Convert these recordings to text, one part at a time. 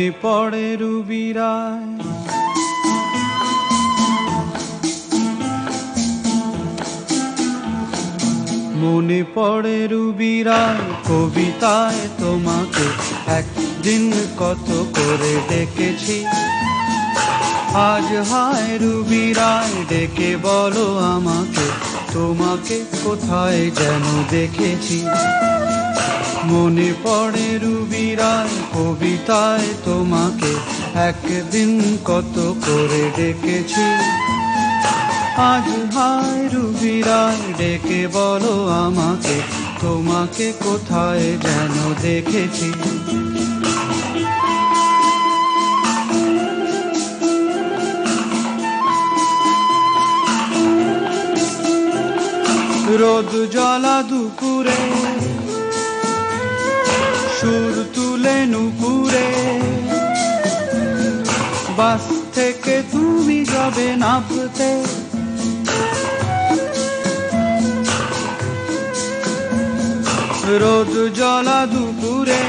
মনে পড়ে রুবিরায়, মনে পড়ে রুবিরায় কবিতায় তোমাকে একদিন কত করে ডেকেছি। আজ হায় রুবিরায় ডেকে বলো আমাকে, তোমাকে কোথায় যেন দেখেছি। মনে পড়ে রুবিরায় কবিতায় তোমাকে একদিন কত করে ডেকেছি। আজ হায় রুবিরায় ডেকে বলো আমাকে, তোমাকে কোথায় যেন দেখেছি। রোদ জ্বলা দুপুরে সুর তুলে নুপুরে, বাস থেকে তুমি যাবে নামতে। রোদ জ্বলা দুপুরে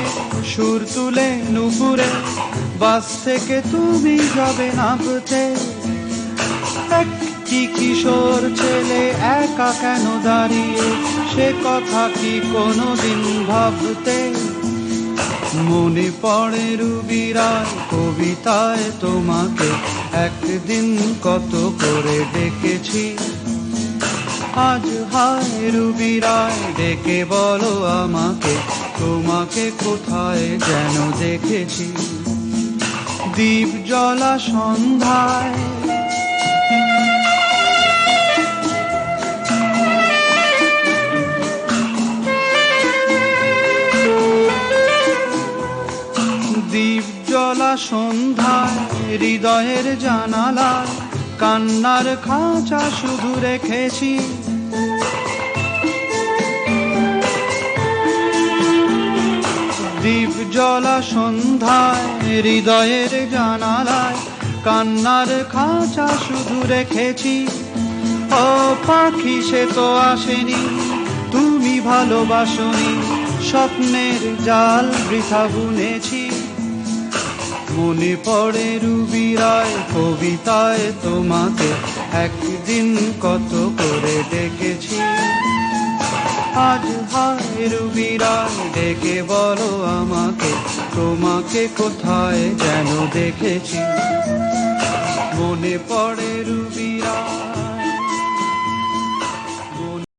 সুর তুলে নুপুরে, বাস থেকে তুমি যাবে নামতে। একটি কিশোর ছেলে একা কেন দাঁড়িয়ে, সে কথা কি কোনোদিন ভাবতে। মনে পড়ে রুবিরায় কবিতায় তোমাকে একদিন কত করে ডেকেছি। আজ হায় রুবিরায় ডেকে বলো আমাকে, তোমাকে কোথায় যেন দেখেছি। দ্বীপ জ্বলা সন্ধ্যায় দ্বীপ জ্বলা সন্ধ্যায় হৃদয়ের জানালায় কান্নার খাঁচা শুধু রেখেছি। দ্বীপ জ্বলা সন্ধ্যায় হৃদয়ের জানালায় কান্নার খাঁচা শুধু রেখেছি। ও পাখি সে তো আসেনি, তুমি ভালোবাসনি, স্বপ্নের জাল বৃথা বুনেছি। মনে পড়ে রুবিরায় কবিতায় তোমাকে একদিন কত করে ডেকেছি। আজ হায় রুবিরায় ডেকে বলো আমাকে, তোমাকে কোথায় যেন দেখেছি। মনে পড়ে রুবিরায়।